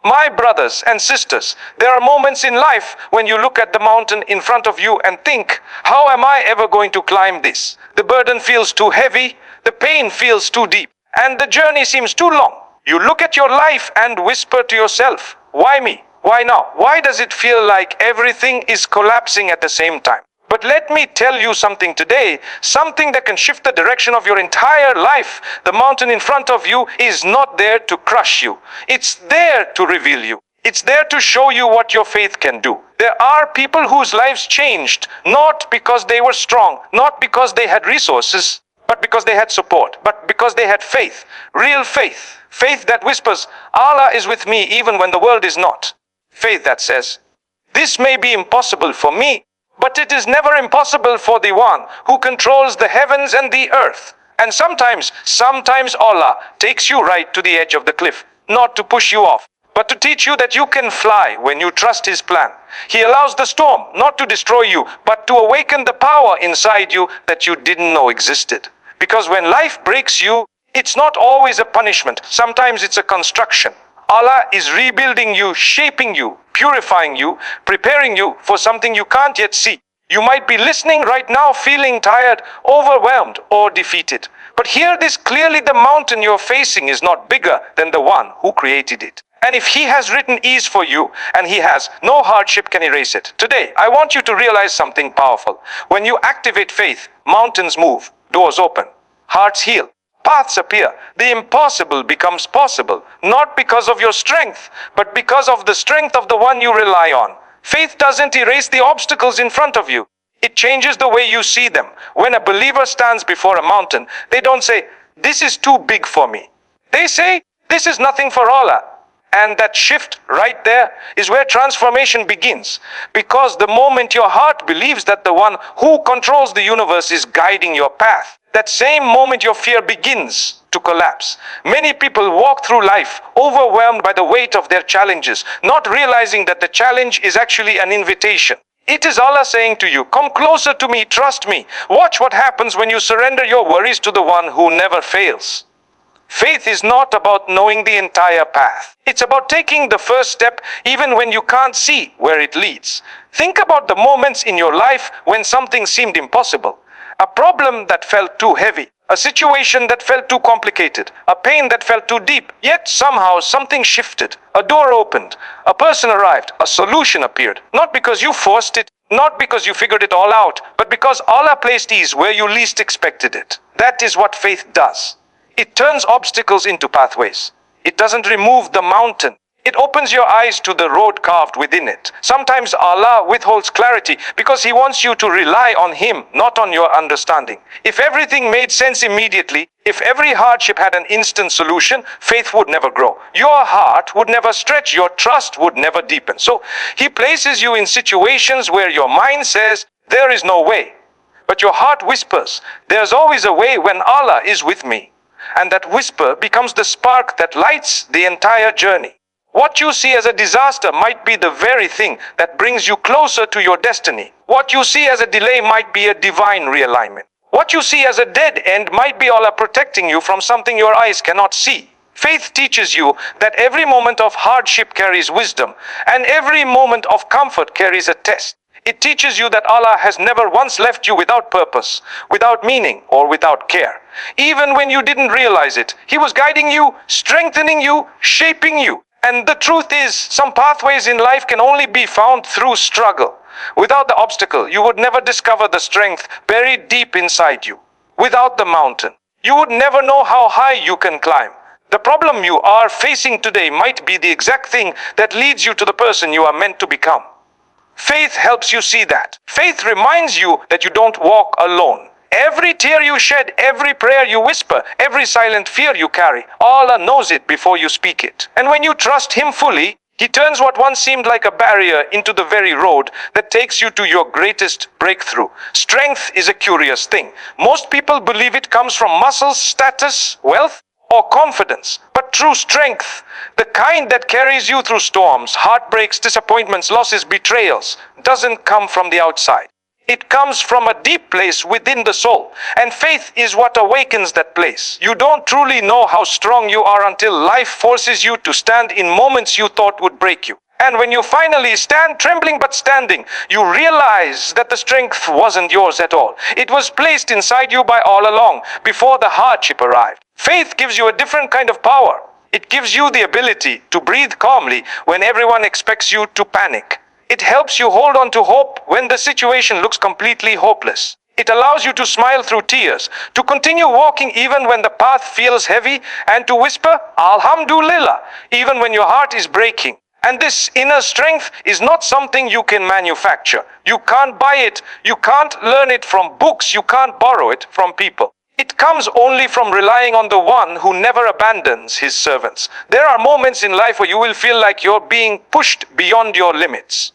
My brothers and sisters, there are moments in life when you look at the mountain in front of you and think, how am I ever going to climb this? The burden feels too heavy, the pain feels too deep, and the journey seems too long. You look at your life and whisper to yourself, why me? Why now? Why does it feel like everything is collapsing at the same time? But let me tell you something today, something that can shift the direction of your entire life. The mountain in front of you is not there to crush you. It's there to reveal you. It's there to show you what your faith can do. There are people whose lives changed, not because they were strong, not because they had resources, but because they had support, but because they had faith, real faith. Faith that whispers, Allah is with me even when the world is not. Faith that says, this may be impossible for me, but it is never impossible for the one who controls the heavens and the earth. And sometimes Allah takes you right to the edge of the cliff, not to push you off, but to teach you that you can fly when you trust His plan. He allows the storm not to destroy you, but to awaken the power inside you that you didn't know existed. Because when life breaks you, it's not always a punishment. Sometimes it's a construction. Allah is rebuilding you, shaping you, purifying you, preparing you for something you can't yet see. You might be listening right now feeling tired, overwhelmed, or defeated. But hear this clearly, the mountain you're facing is not bigger than the one who created it. And if He has written ease for you, and He has, no hardship can erase it. Today, I want you to realize something powerful. When you activate faith, mountains move, doors open, hearts heal, paths appear. The impossible becomes possible, not because of your strength, but because of the strength of the one you rely on. Faith doesn't erase the obstacles in front of you. It changes the way you see them. When a believer stands before a mountain, they don't say, this is too big for me. They say, this is nothing for Allah. And that shift right there is where transformation begins. Because the moment your heart believes that the one who controls the universe is guiding your path, that same moment your fear begins to collapse. Many people walk through life overwhelmed by the weight of their challenges, not realizing that the challenge is actually an invitation. It is Allah saying to you, come closer to me, trust me. Watch what happens when you surrender your worries to the one who never fails. Faith is not about knowing the entire path. It's about taking the first step even when you can't see where it leads. Think about the moments in your life when something seemed impossible. A problem that felt too heavy, a situation that felt too complicated, a pain that felt too deep, yet somehow something shifted, a door opened, a person arrived, a solution appeared. Not because you forced it, not because you figured it all out, but because Allah placed ease where you least expected it. That is what faith does. It turns obstacles into pathways. It doesn't remove the mountain. It opens your eyes to the road carved within it. Sometimes Allah withholds clarity because He wants you to rely on Him, not on your understanding. If everything made sense immediately, if every hardship had an instant solution, faith would never grow. Your heart would never stretch. Your trust would never deepen. So He places you in situations where your mind says, there is no way. But your heart whispers, there's always a way when Allah is with me. And that whisper becomes the spark that lights the entire journey. What you see as a disaster might be the very thing that brings you closer to your destiny. What you see as a delay might be a divine realignment. What you see as a dead end might be Allah protecting you from something your eyes cannot see. Faith teaches you that every moment of hardship carries wisdom, and every moment of comfort carries a test. It teaches you that Allah has never once left you without purpose, without meaning, or without care. Even when you didn't realize it, He was guiding you, strengthening you, shaping you. And the truth is, some pathways in life can only be found through struggle. Without the obstacle, you would never discover the strength buried deep inside you. Without the mountain, you would never know how high you can climb. The problem you are facing today might be the exact thing that leads you to the person you are meant to become. Faith helps you see that. Faith reminds you that you don't walk alone. Every tear you shed, every prayer you whisper, every silent fear you carry, Allah knows it before you speak it. And when you trust Him fully, He turns what once seemed like a barrier into the very road that takes you to your greatest breakthrough. Strength is a curious thing. Most people believe it comes from muscles, status, wealth, or confidence. But true strength, the kind that carries you through storms, heartbreaks, disappointments, losses, betrayals, doesn't come from the outside. It comes from a deep place within the soul. And faith is what awakens that place. You don't truly know how strong you are until life forces you to stand in moments you thought would break you. And when you finally stand, trembling but standing, you realize that the strength wasn't yours at all. It was placed inside you by all along, before the hardship arrived. Faith gives you a different kind of power. It gives you the ability to breathe calmly when everyone expects you to panic. It helps you hold on to hope when the situation looks completely hopeless. It allows you to smile through tears, to continue walking even when the path feels heavy, and to whisper, Alhamdulillah, even when your heart is breaking. And this inner strength is not something you can manufacture. You can't buy it. You can't learn it from books. You can't borrow it from people. It comes only from relying on the one who never abandons his servants. There are moments in life where you will feel like you're being pushed beyond your limits.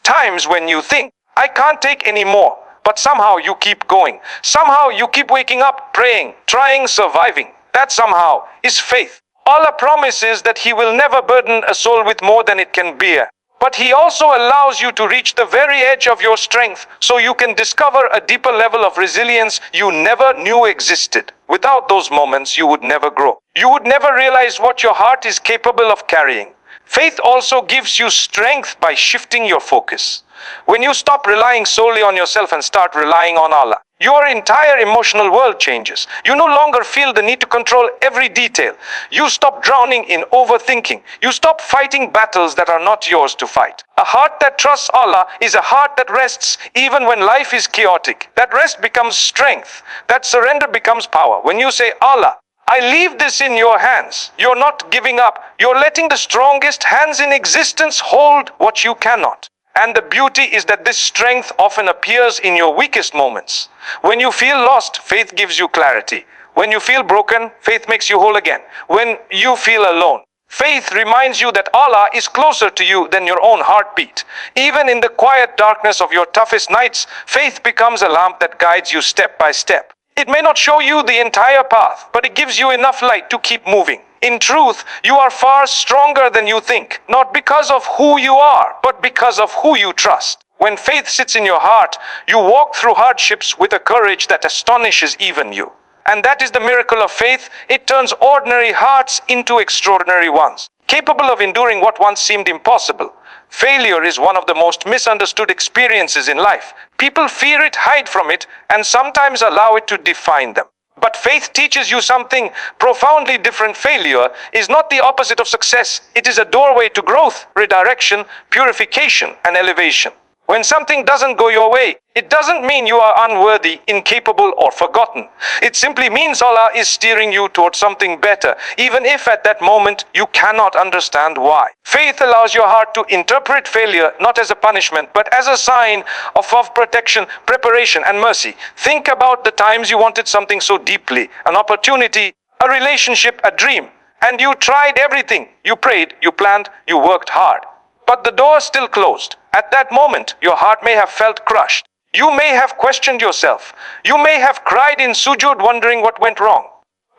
Times when you think, I can't take any more. But somehow you keep going. Somehow you keep waking up, praying, trying, surviving. That somehow is faith. Allah promises that He will never burden a soul with more than it can bear. But He also allows you to reach the very edge of your strength so you can discover a deeper level of resilience you never knew existed. Without those moments, you would never grow. You would never realize what your heart is capable of carrying. Faith also gives you strength by shifting your focus. When you stop relying solely on yourself and start relying on Allah, your entire emotional world changes. You no longer feel the need to control every detail. You stop drowning in overthinking. You stop fighting battles that are not yours to fight. A heart that trusts Allah is a heart that rests even when life is chaotic. That rest becomes strength. That surrender becomes power. When you say, Allah, I leave this in your hands. You're not giving up. You're letting the strongest hands in existence hold what you cannot. And the beauty is that this strength often appears in your weakest moments. When you feel lost, faith gives you clarity. When you feel broken, faith makes you whole again. When you feel alone, faith reminds you that Allah is closer to you than your own heartbeat. Even in the quiet darkness of your toughest nights, faith becomes a lamp that guides you step by step. It may not show you the entire path, but it gives you enough light to keep moving. In truth, you are far stronger than you think, not because of who you are, but because of who you trust. When faith sits in your heart, you walk through hardships with a courage that astonishes even you. And that is the miracle of faith. It turns ordinary hearts into extraordinary ones, capable of enduring what once seemed impossible. Failure is one of the most misunderstood experiences in life. People fear it, hide from it, and sometimes allow it to define them. But faith teaches you something profoundly different. Failure is not the opposite of success. It is a doorway to growth, redirection, purification, and elevation. When something doesn't go your way, it doesn't mean you are unworthy, incapable, or forgotten. It simply means Allah is steering you towards something better, even if at that moment you cannot understand why. Faith allows your heart to interpret failure not as a punishment, but as a sign of protection, preparation, and mercy. Think about the times you wanted something so deeply, an opportunity, a relationship, a dream, and you tried everything. You prayed, you planned, you worked hard. But the door still closed. At that moment, your heart may have felt crushed. You may have questioned yourself. You may have cried in sujood wondering what went wrong.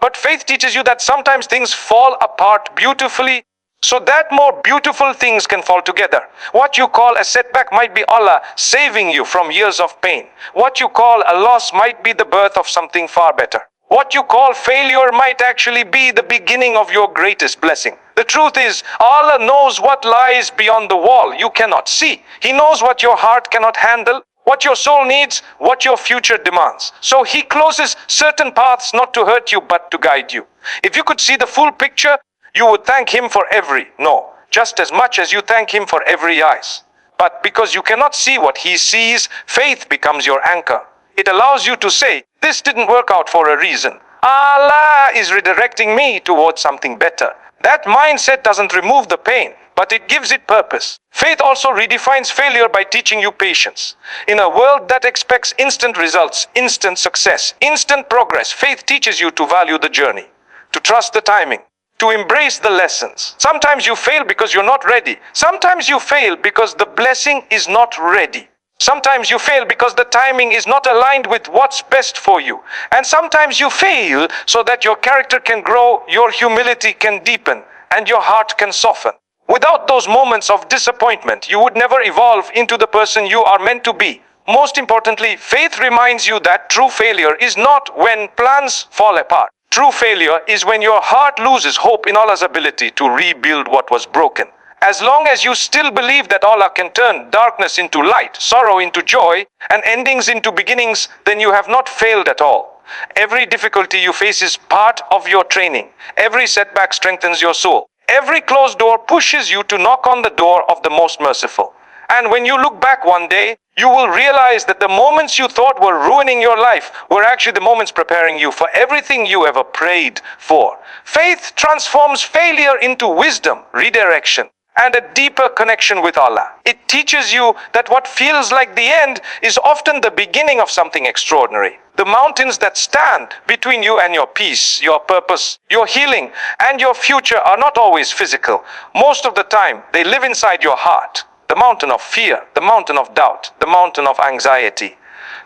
But faith teaches you that sometimes things fall apart beautifully so that more beautiful things can fall together. What you call a setback might be Allah saving you from years of pain. What you call a loss might be the birth of something far better. What you call failure might actually be the beginning of your greatest blessing. The truth is, Allah knows what lies beyond the wall you cannot see. He knows what your heart cannot handle, what your soul needs, what your future demands. So He closes certain paths not to hurt you but to guide you. If you could see the full picture, you would thank Him for every no, just as much as you thank Him for every eyes. But because you cannot see what He sees, faith becomes your anchor. It allows you to say, this didn't work out for a reason. Allah is redirecting me towards something better. That mindset doesn't remove the pain, but it gives it purpose. Faith also redefines failure by teaching you patience. In a world that expects instant results, instant success, instant progress, faith teaches you to value the journey, to trust the timing, to embrace the lessons. Sometimes you fail because you're not ready. Sometimes you fail because the blessing is not ready. Sometimes you fail because the timing is not aligned with what's best for you. And sometimes you fail so that your character can grow, your humility can deepen, and your heart can soften. Without those moments of disappointment, you would never evolve into the person you are meant to be. Most importantly, faith reminds you that true failure is not when plans fall apart. True failure is when your heart loses hope in Allah's ability to rebuild what was broken. As long as you still believe that Allah can turn darkness into light, sorrow into joy, and endings into beginnings, then you have not failed at all. Every difficulty you face is part of your training. Every setback strengthens your soul. Every closed door pushes you to knock on the door of the most merciful. And when you look back one day, you will realize that the moments you thought were ruining your life were actually the moments preparing you for everything you ever prayed for. Faith transforms failure into wisdom, redirection, and a deeper connection with Allah. It teaches you that what feels like the end is often the beginning of something extraordinary. The mountains that stand between you and your peace, your purpose, your healing, and your future are not always physical. Most of the time, they live inside your heart. The mountain of fear, the mountain of doubt, the mountain of anxiety,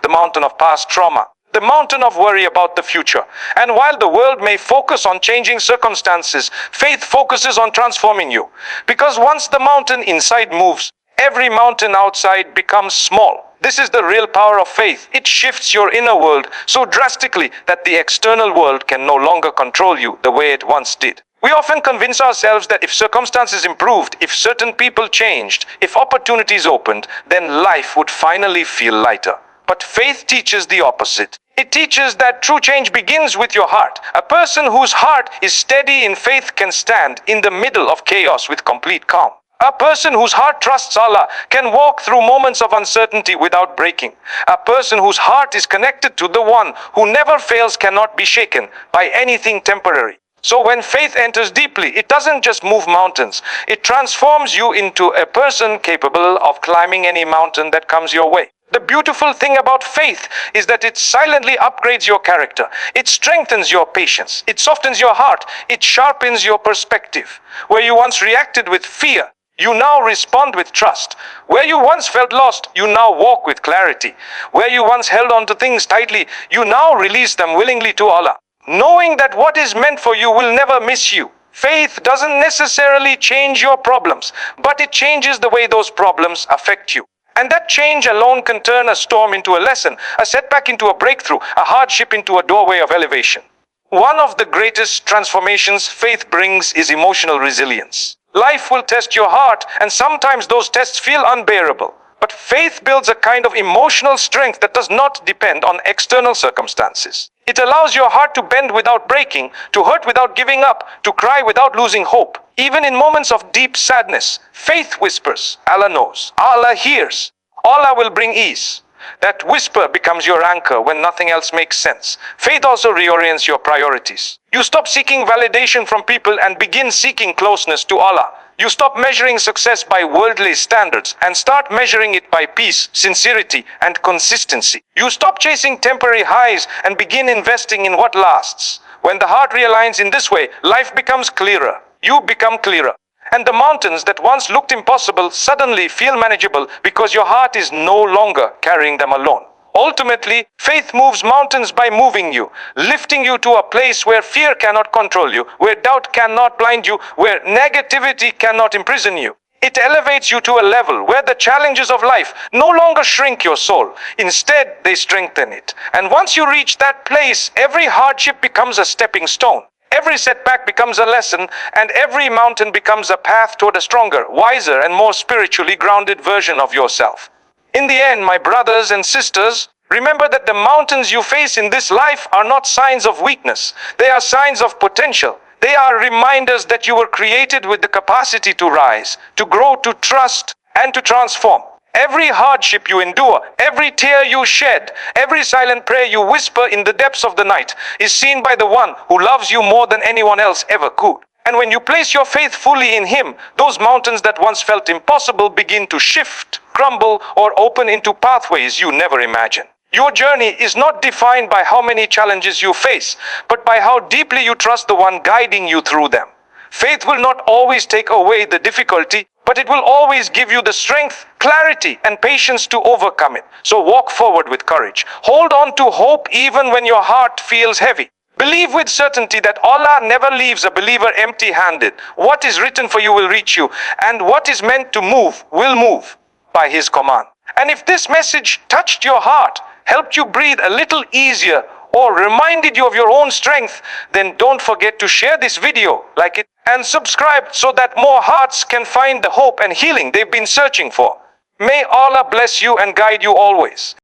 the mountain of past trauma, the mountain of worry about the future. And while the world may focus on changing circumstances, faith focuses on transforming you. Because once the mountain inside moves, every mountain outside becomes small. This is the real power of faith. It shifts your inner world so drastically that the external world can no longer control you the way it once did. We often convince ourselves that if circumstances improved, if certain people changed, if opportunities opened, then life would finally feel lighter. But faith teaches the opposite. It teaches that true change begins with your heart. A person whose heart is steady in faith can stand in the middle of chaos with complete calm. A person whose heart trusts Allah can walk through moments of uncertainty without breaking. A person whose heart is connected to the one who never fails cannot be shaken by anything temporary. So when faith enters deeply, it doesn't just move mountains. It transforms you into a person capable of climbing any mountain that comes your way. The beautiful thing about faith is that it silently upgrades your character. It strengthens your patience. It softens your heart. It sharpens your perspective. Where you once reacted with fear, you now respond with trust. Where you once felt lost, you now walk with clarity. Where you once held on to things tightly, you now release them willingly to Allah. Knowing that what is meant for you will never miss you. Faith doesn't necessarily change your problems, but it changes the way those problems affect you. And that change alone can turn a storm into a lesson, a setback into a breakthrough, a hardship into a doorway of elevation. One of the greatest transformations faith brings is emotional resilience. Life will test your heart, and sometimes those tests feel unbearable. But faith builds a kind of emotional strength that does not depend on external circumstances. It allows your heart to bend without breaking, to hurt without giving up, to cry without losing hope. Even in moments of deep sadness, faith whispers, Allah knows, Allah hears, Allah will bring ease. That whisper becomes your anchor when nothing else makes sense. Faith also reorients your priorities. You stop seeking validation from people and begin seeking closeness to Allah. You stop measuring success by worldly standards and start measuring it by peace, sincerity, and consistency. You stop chasing temporary highs and begin investing in what lasts. When the heart realigns in this way, life becomes clearer. You become clearer. And the mountains that once looked impossible suddenly feel manageable because your heart is no longer carrying them alone. Ultimately, faith moves mountains by moving you, lifting you to a place where fear cannot control you, where doubt cannot blind you, where negativity cannot imprison you. It elevates you to a level where the challenges of life no longer shrink your soul. Instead, they strengthen it. And once you reach that place, every hardship becomes a stepping stone. Every setback becomes a lesson, and every mountain becomes a path toward a stronger, wiser, and more spiritually grounded version of yourself. In the end, my brothers and sisters, remember that the mountains you face in this life are not signs of weakness. They are signs of potential. They are reminders that you were created with the capacity to rise, to grow, to trust, and to transform. Every hardship you endure, every tear you shed, every silent prayer you whisper in the depths of the night is seen by the one who loves you more than anyone else ever could. And when you place your faith fully in Him, those mountains that once felt impossible begin to shift, crumble, or open into pathways you never imagined. Your journey is not defined by how many challenges you face, but by how deeply you trust the one guiding you through them. Faith will not always take away the difficulty, but it will always give you the strength, clarity, and patience to overcome it. So walk forward with courage. Hold on to hope even when your heart feels heavy. Believe with certainty that Allah never leaves a believer empty-handed. What is written for you will reach you, and what is meant to move will move by His command. And if this message touched your heart, helped you breathe a little easier, or reminded you of your own strength, then don't forget to share this video, like it, and subscribe so that more hearts can find the hope and healing they've been searching for. May Allah bless you and guide you always.